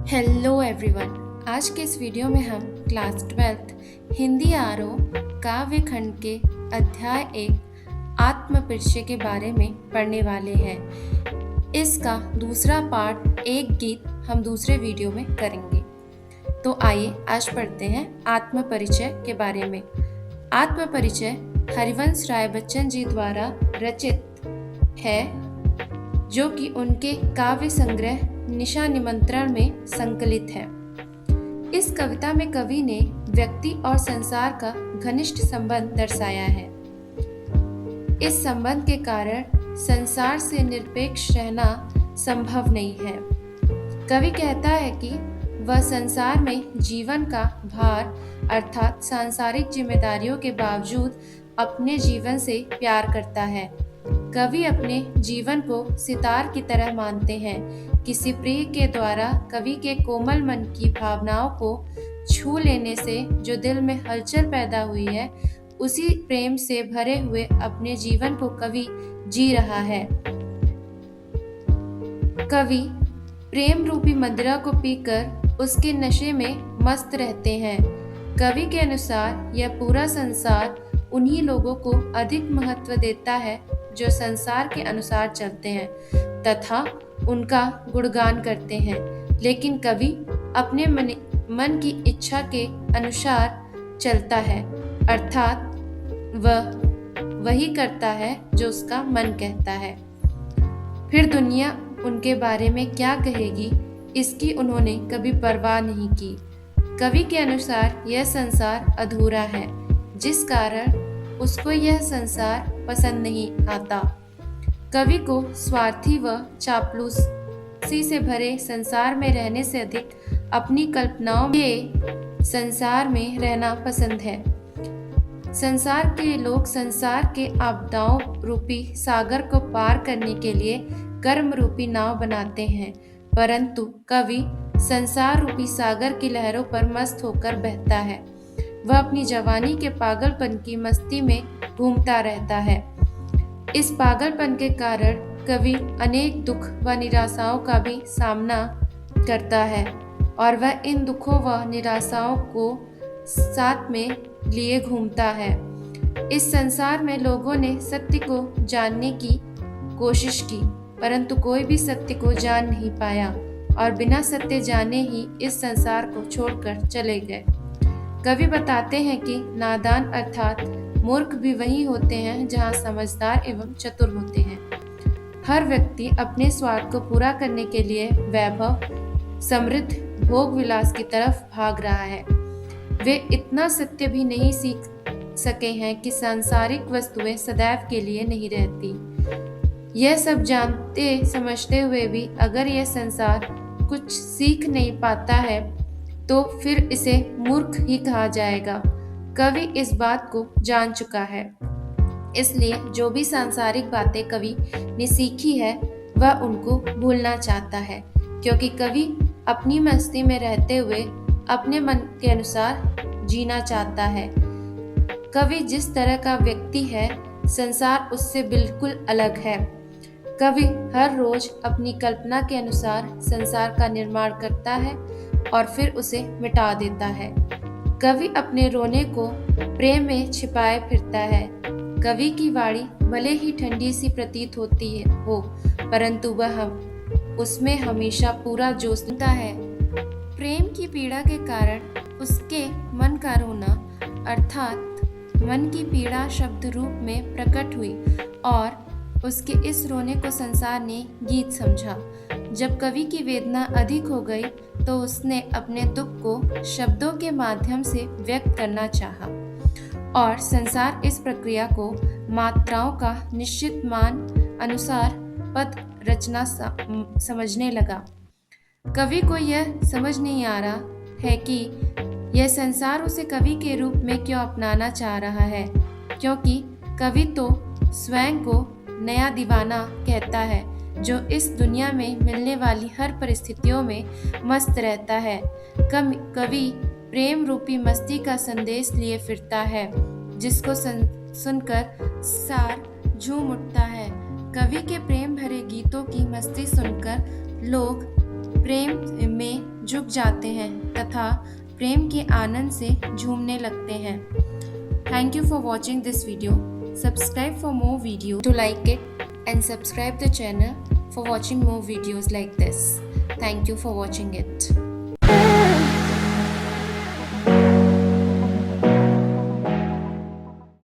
Hello everyone. आज के इस वीडियो में हम क्लास 12th हिंदी आरओ काव्य खंड के अध्याय 1 आत्म परिचय के बारे में पढ़ने वाले हैं। इसका दूसरा पार्ट एक गीत हम दूसरे वीडियो में करेंगे। तो आइए आज पढ़ते हैं आत्म परिचय के बारे में। आत्म परिचय हरिवंश राय बच्चन जी द्वारा रचित है, जो कि उनके काव्य संग्रह निशा निमंत्रण में संकलित है। इस कविता में कवि ने व्यक्ति और संसार का घनिष्ठ संबंध दर्शाया है। इस संबंध के कारण संसार से निरपेक्ष रहना संभव नहीं है। कवि कहता है कि वह संसार में जीवन का भार अर्थात सांसारिक जिम्मेदारियों के बावजूद अपने जीवन से प्यार करता है। कवि अपने जीवन को सितार की तरह मानते हैं। किसी प्रिय के द्वारा कवि के कोमल मन की भावनाओं को छू लेने से जो दिल में हलचल पैदा हुई है, उसी प्रेम से भरे हुए अपने जीवन को कवि जी रहा है। कवि प्रेम रूपी मदिरा को पीकर उसके नशे में मस्त रहते हैं। कवि के अनुसार यह पूरा संसार उन्हीं लोगों को अधिक महत्व देता है जो संसार के अनुसार चलते हैं तथा उनका गुणगान करते हैं, लेकिन कवि अपने मन की इच्छा के अनुसार चलता है, अर्थात वह वही करता है जो उसका मन कहता है। फिर दुनिया उनके बारे में क्या कहेगी, इसकी उन्होंने कभी परवाह नहीं की। कवि के अनुसार यह संसार अधूरा है, जिस कारण उसको यह संसार पसंद नहीं आता। कवि को स्वार्थी व चापलूसी से भरे संसार में रहने से अधिक अपनी कल्पनाओं के संसार में रहना पसंद है। संसार के लोग संसार के आपदाओं रूपी सागर को पार करने के लिए कर्म रूपी नाव बनाते हैं, परंतु कवि संसार रूपी सागर की लहरों पर मस्त होकर बहता है। वह अपनी जवानी के पागलपन की मस्ती में घूमता रहता है। इस पागलपन के कारण कवि अनेक दुख व निराशाओं का भी सामना करता है और वह इन दुखों व निराशाओं को साथ में लिए घूमता है। इस संसार में लोगों ने सत्य को जानने की कोशिश की, परंतु कोई भी सत्य को जान नहीं पाया और बिना सत्य जाने ही इस संसार को छोड़कर चले गए। कवि बताते हैं कि नादान अर्थात मूर्ख भी वही होते हैं जहाँ समझदार एवं चतुर होते हैं। हर व्यक्ति अपने स्वार्थ को पूरा करने के लिए वैभव, समृद्ध, भोग विलास की तरफ भाग रहा है। वे इतना सत्य भी नहीं सीख सके हैं कि सांसारिक वस्तुएं सदैव के लिए नहीं रहती। यह सब जानते समझते हुए भी अगर यह संसार कुछ सीख नहीं पाता है तो फिर इसे मूर्ख ही कहा जाएगा। कवि इस बात को जान चुका है, इसलिए जो भी सांसारिक बातें कवि ने सीखी है वह उनको भूलना चाहता है, क्योंकि कवि अपनी मस्ती में रहते हुए अपने मन के अनुसार जीना चाहता है। कवि जिस तरह का व्यक्ति है, संसार उससे बिल्कुल अलग है। कवि हर रोज अपनी कल्पना के अनुसार संसार का निर्माण करता है और फिर उसे मिटा देता है। कवि अपने रोने को प्रेम में छिपाए फिरता है। कवि की वाणी भले ही ठंडी सी प्रतीत होती हो, परंतु वह उसमें हमेशा पूरा जोश है। प्रेम की पीड़ा के कारण उसके मन का रोना अर्थात मन की पीड़ा शब्द रूप में प्रकट हुई और उसके इस रोने को संसार ने गीत समझा। जब कवि की वेदना अधिक हो गई तो उसने अपने दुख को शब्दों के माध्यम से व्यक्त करना चाहा और संसार इस प्रक्रिया को मात्राओं का निश्चित मान अनुसार पद रचना समझने लगा। कवि को यह समझ नहीं आ रहा है कि यह संसार उसे कवि के रूप में क्यों अपनाना चाह रहा है, क्योंकि कवि तो स्वयं को नया दीवाना कहता है, जो इस दुनिया में मिलने वाली हर परिस्थितियों में मस्त रहता है। कवि प्रेम रूपी मस्ती का संदेश लिए फिरता है, जिसको सुनकर सार झूम उठता है। कवि के प्रेम भरे गीतों की मस्ती सुनकर लोग प्रेम में झुक जाते हैं तथा प्रेम के आनंद से झूमने लगते हैं। Thank you for watching this video. Subscribe for more videos to like it and subscribe the channel for watching more videos like this. Thank you for watching it.